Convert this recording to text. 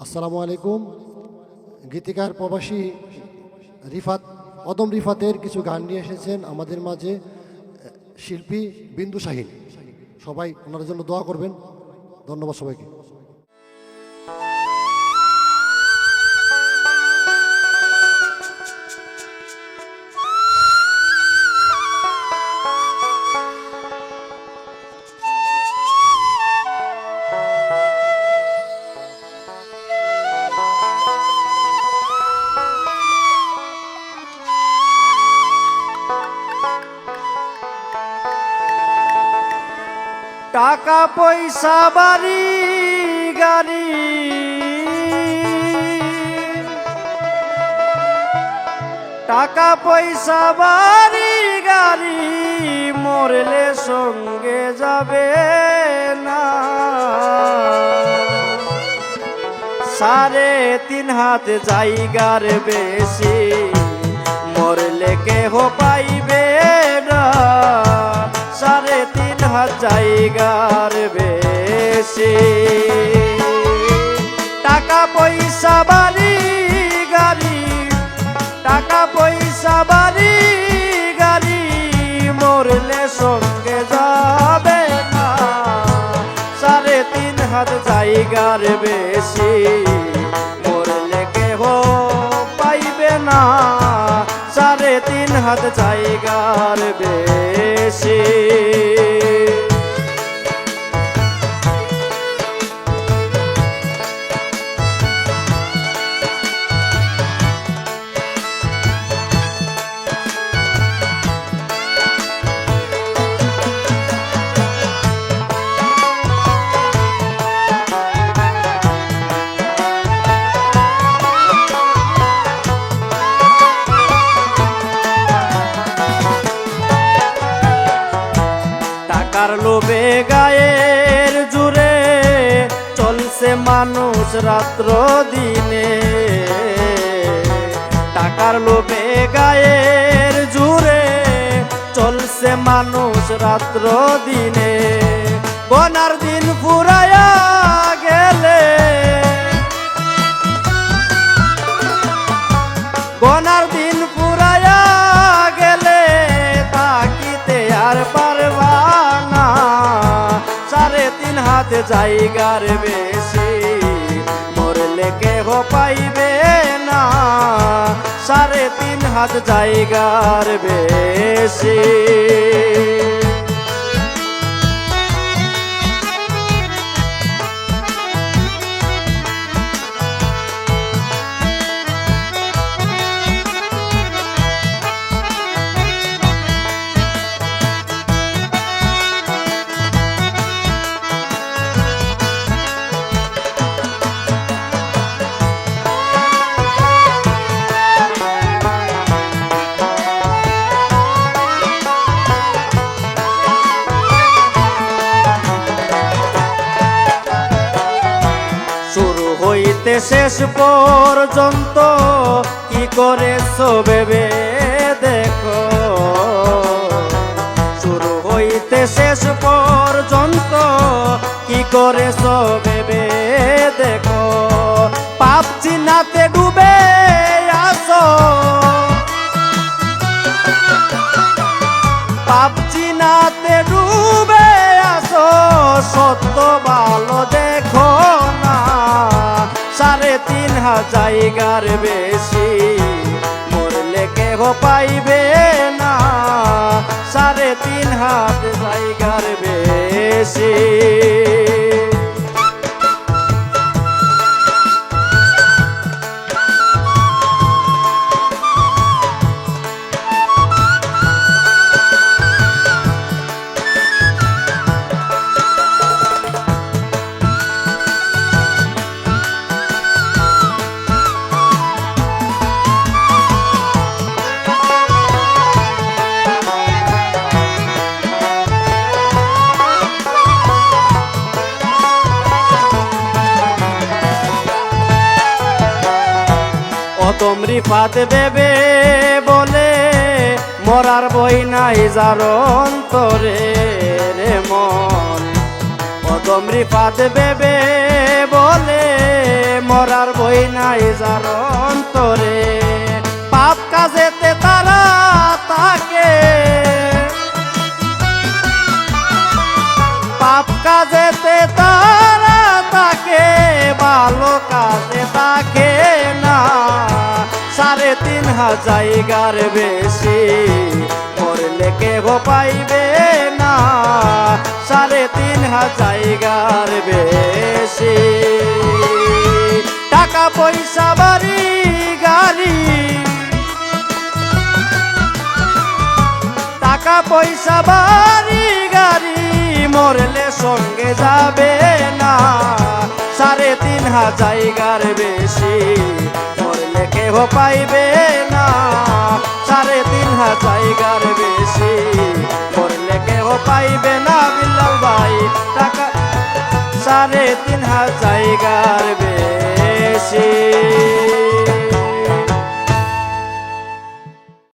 আসসালামু আলাইকুম। গীতিকার প্রবাসী রিফাত অদম রিফাতের কিছু গান নিয়ে এসেছেন আমাদের মাঝে শিল্পী বিন্দু শাহিন। সবাই ওনার জন্য দোয়া করবেন। ধন্যবাদ সবাইকে। টাকা পয়সা বাড়ি গাড়ি টাকা পয়সা বাড়ি গাড়ি মরলে সঙ্গে যাবে না। 3.5 হাত জায়গার বেশি মরলে কেহ পাইবে না। 3.5 হাত জায়গার বেশি টাকা পয়সা বাড়ি গাড়ি টাকা পয়সা বাড়ি গাড়ি মরলে সঙ্গে যাবে না। 3.5 হাত জায়গার বেশি মরলে কেহ পাইবে না। 3.5 হাত জায়গার বেশি টাকার লোভে গায়ের জুড়ে চলছে মানুষ রাত্র দিনে। টাকার লোভে গায়ের জুড়ে চলছে মানুষ রাত্র দিনে। গোনার দিন ফুরায়া গেলে গোনার দিন ফুরায়া গেলে তাকিতে আর পারবা না। 3.5 হাত জায়গার বেশি মরলে কেহ পাইবে না। 3.5 হাত জায়গার বেশি হইতে শেষ পর্যন্ত কি করেছো ভেবে দেখো। শুরু হইতে শেষ পর্যন্ত কি করেছো ভেবে দেখো। পাপ চিনাতে ডুবে আসো পাপ চিনাতে ডুবে আসো। সত্য ভালো দেখো না। 3.5 হাত জায়গার বেশি মরলে কেহ পাইবে না। 3.5 হাত জায়গার বেশি অদম রিফাত ভেবে বলে মরার বই নাই যার অন্তরে রে মন। অদম রিফাত ভেবে বলে মরার বই নাই যার অন্তরে পাপ কাজেতে তারা তাকে পাপ কাজেতে তারা তাকে ভালো কাজে তাকে না 3,500 জায়গার বেশি মরলে কেহ পাইবে না 3,500 জায়গার বেশি টাকা পয়সা বাড়ি গাড়ি টাকা পয়সা বাড়ি গাড়ি মরলে সঙ্গে যাবে না 3,500 জায়গার বেশি মরলে কেহ পাইবে না 3,500 জায়গার বেশি মরলে কেহ পাইবে না বিল্লাল ভাই টাকা 3,500 জায়গার বেশি